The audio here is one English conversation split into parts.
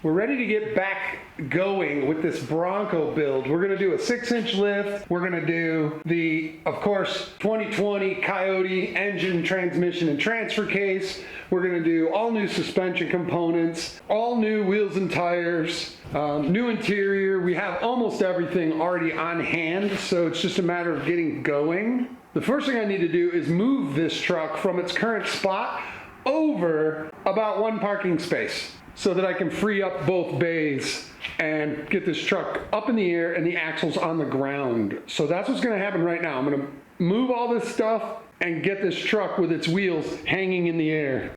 We're ready to get back going with this Bronco build. We're gonna do a 6-inch lift. We're gonna do the, of course, 2020 Coyote engine, transmission, and transfer case. We're gonna do all new suspension components, all new wheels and tires, new interior. We have almost everything already on hand, so it's just a matter of getting going. The first thing I need to do is move this truck from its current spot over about 1 parking space, so that I can free up both bays and get this truck up in the air and the axles on the ground. So that's what's gonna happen right now. I'm gonna move all this stuff and get this truck with its wheels hanging in the air.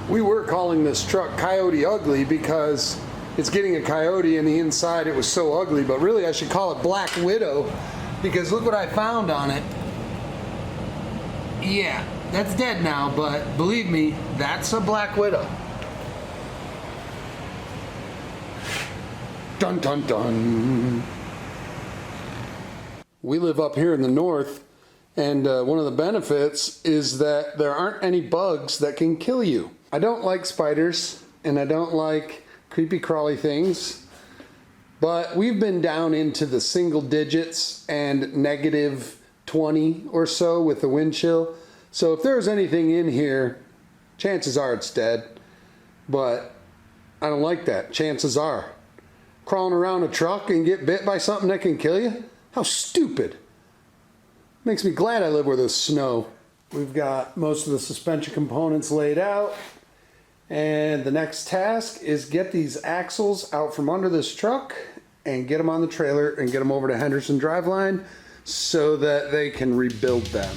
We were calling this truck Coyote Ugly because it's getting a coyote in the inside. It was so ugly, but really I should call it Black Widow because look what I found on it. Yeah, that's dead now, but believe me, that's a Black Widow. Dun dun dun. We live up here in the north, and one of the benefits is that there aren't any bugs that can kill you. I don't like spiders, and I don't like creepy crawly things, but we've been down into the single digits and negative 20 or so with the wind chill. So if there's anything in here, chances are it's dead, but I don't like that. Chances are. Crawling around a truck and get bit by something that can kill you? How stupid. Makes me glad I live where there's snow. We've got most of the suspension components laid out. And the next task is get these axles out from under this truck and get them on the trailer and get them over to Henderson Driveline so that they can rebuild them.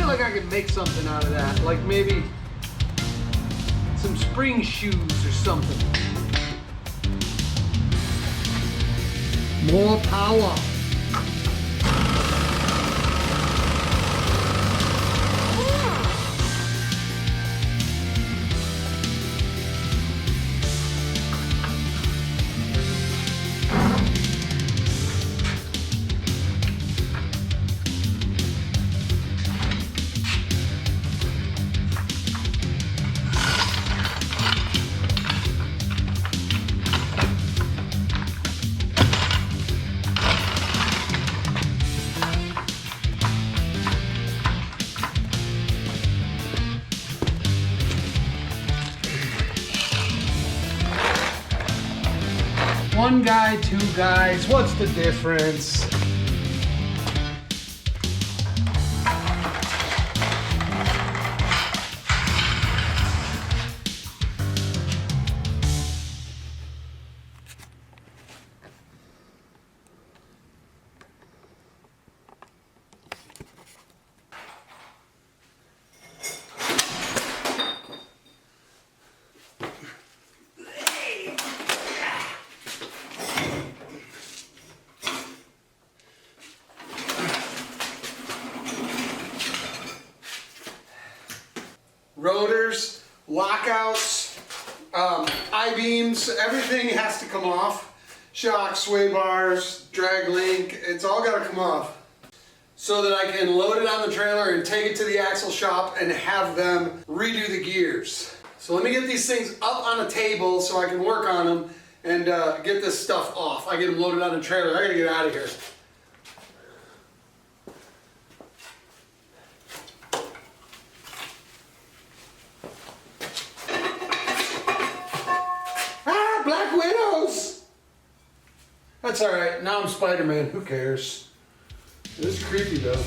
Like I could make something out of that, like maybe some spring shoes or something. More power. One guy, two guys, what's the difference? Rotors, lockouts, I-beams, everything has to come off. shock, sway bars, drag link, it's all got to come off so that I can load it on the trailer and take it to the axle shop and have them redo the gears. So let me get these things up on a table so I can work on them and get this stuff off. I get them loaded on the trailer. I gotta get out of here. Ah, Black Widows! That's alright, now I'm Spider-Man, who cares? It is creepy though.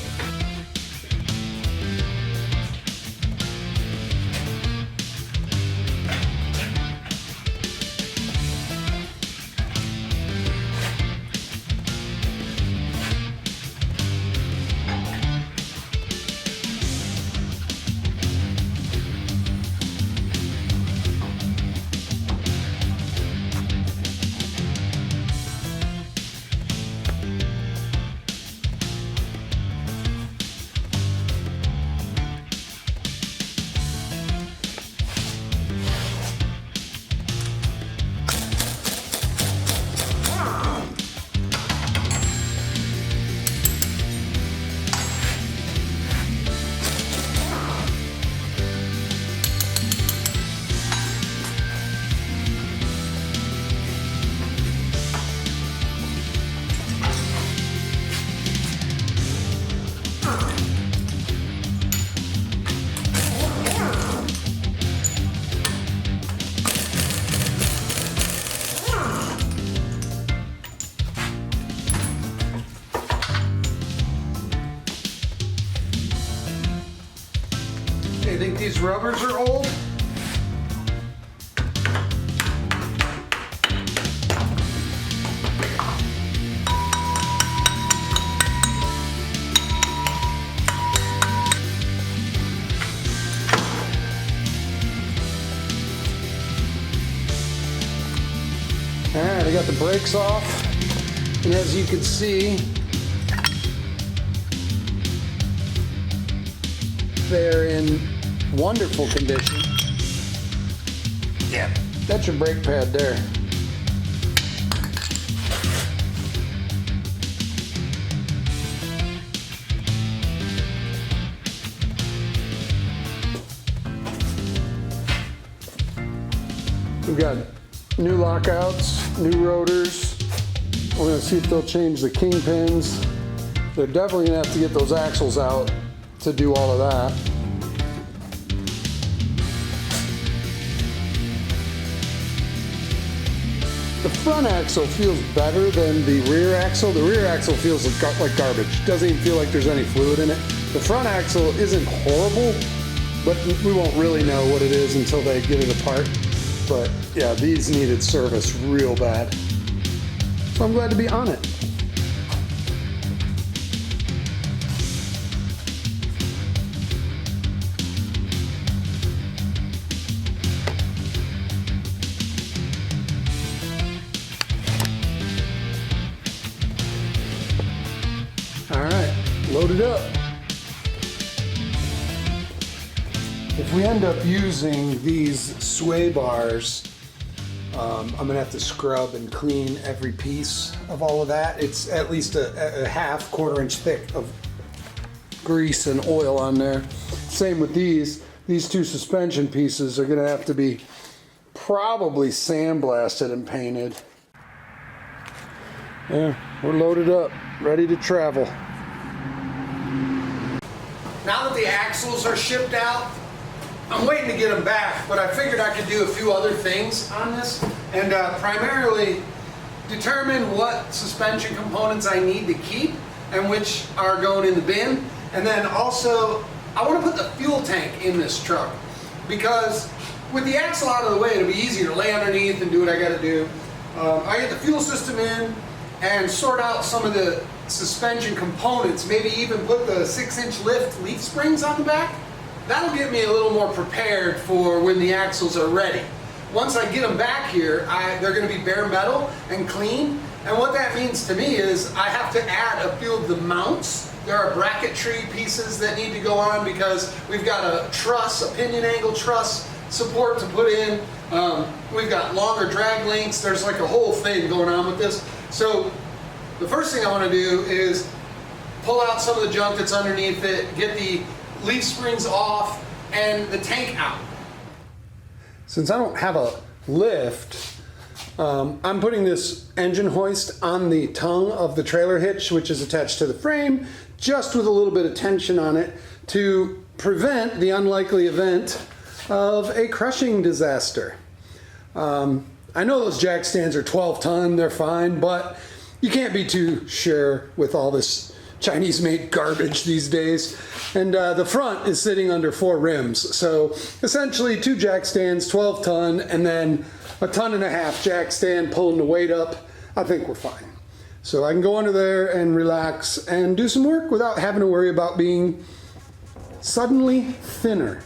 You think these rubbers are old? Alright, I got the brakes off, and as you can see, they're in wonderful condition. Yeah, that's your brake pad there. We've got new lockouts, new rotors. We're gonna see if they'll change the kingpins. They're definitely gonna have to get those axles out to do all of that. The front axle feels better than the rear axle. The rear axle feels like garbage. Doesn't even feel like there's any fluid in it. The front axle isn't horrible, but we won't really know what it is until they get it apart. But yeah, these needed service real bad. So I'm glad to be on it. All right, load it up. If we end up using these sway bars, I'm gonna have to scrub and clean every piece of all of that. It's at least a half, quarter-inch thick of grease and oil on there. Same with these. These two suspension pieces are gonna have to be probably sandblasted and painted. Yeah, we're loaded up, ready to travel. Now that the axles are shipped out, I'm waiting to get them back, but I figured I could do a few other things on this, and primarily determine what suspension components I need to keep and which are going in the bin. And then also, I want to put the fuel tank in this truck, because with the axle out of the way, it'll be easy to lay underneath and do what I got to do. I get the fuel system in and sort out some of the suspension components, maybe even put the 6-inch lift leaf springs on the back. That'll get me a little more prepared for when the axles are ready. Once I get them back here, they're going to be bare metal and clean. And what that means to me is I have to add a few of the mounts. There are bracketry pieces that need to go on because we've got a truss, a pinion angle truss, support to put in. We've got longer drag links. There's like a whole thing going on with this. So the first thing I want to do is pull out some of the junk that's underneath it, get the leaf springs off and the tank out. Since I don't have a lift, I'm putting this engine hoist on the tongue of the trailer hitch, which is attached to the frame, just with a little bit of tension on it to prevent the unlikely event of a crushing disaster. I know those jack stands are 12 ton, they're fine, but you can't be too sure with all this Chinese-made garbage these days. And the front is sitting under 4 rims. So essentially 2 jack stands, 12 ton, and then a 1.5 ton jack stand pulling the weight up. I think we're fine. So I can go under there and relax and do some work without having to worry about being suddenly thinner.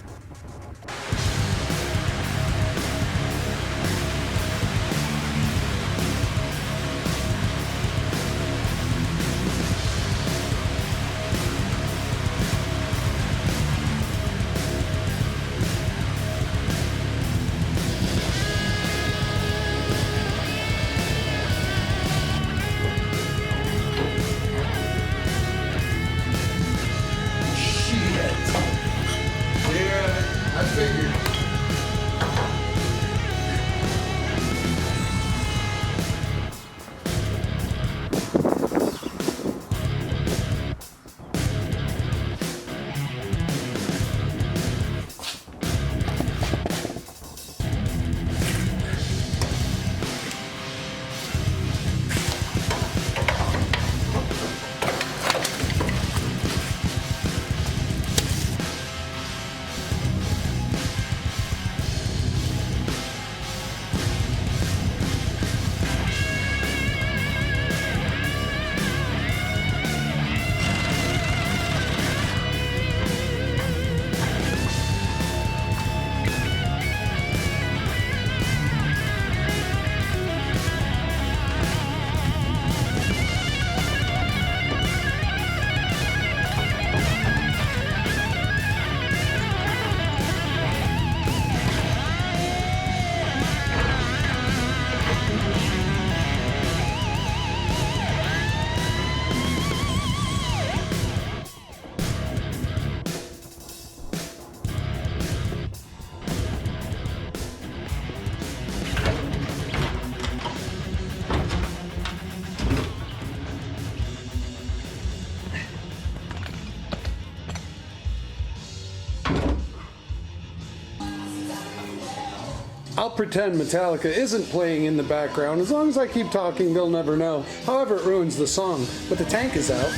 I'll pretend Metallica isn't playing in the background. As long as I keep talking, they'll never know. However, it ruins the song. But the tank is out.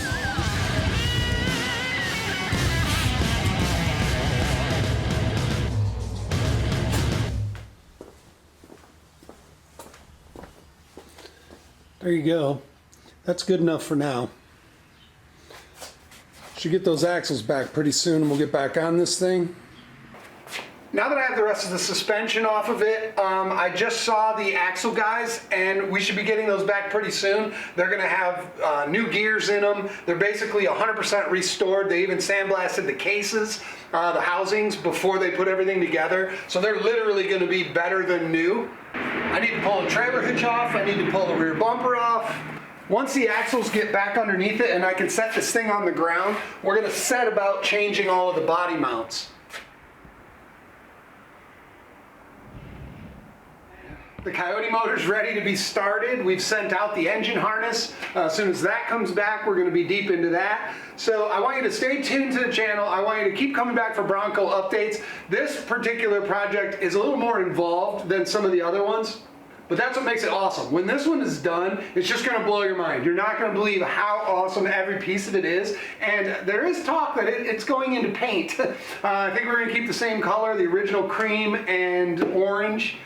There you go. That's good enough for now. Should get those axles back pretty soon and we'll get back on this thing. Now that I have the rest of the suspension off of it, I just saw the axle guys and we should be getting those back pretty soon. They're gonna have new gears in them. They're basically 100% restored. They even sandblasted the cases, the housings, before they put everything together. So they're literally gonna be better than new. I need to pull the trailer hitch off. I need to pull the rear bumper off. Once the axles get back underneath it and I can set this thing on the ground, we're gonna set about changing all of the body mounts. The Coyote motor's ready to be started. We've sent out the engine harness. As soon as that comes back, we're going to be deep into that. So I want you to stay tuned to the channel. I want you to keep coming back for Bronco updates. This particular project is a little more involved than some of the other ones, but that's what makes it awesome. When this one is done, it's just going to blow your mind. You're not going to believe how awesome every piece of it is. And there is talk that it's going into paint. I think we're going to keep the same color, the original cream and orange.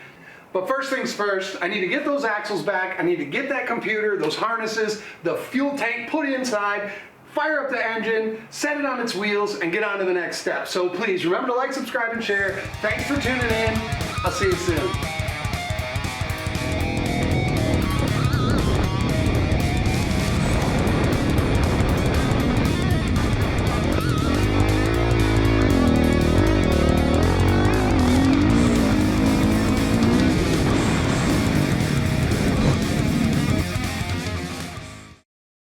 But first things first, I need to get those axles back. I need to get that computer, those harnesses, the fuel tank put inside, fire up the engine, set it on its wheels, and get on to the next step. So please remember to like, subscribe, and share. Thanks for tuning in. I'll see you soon.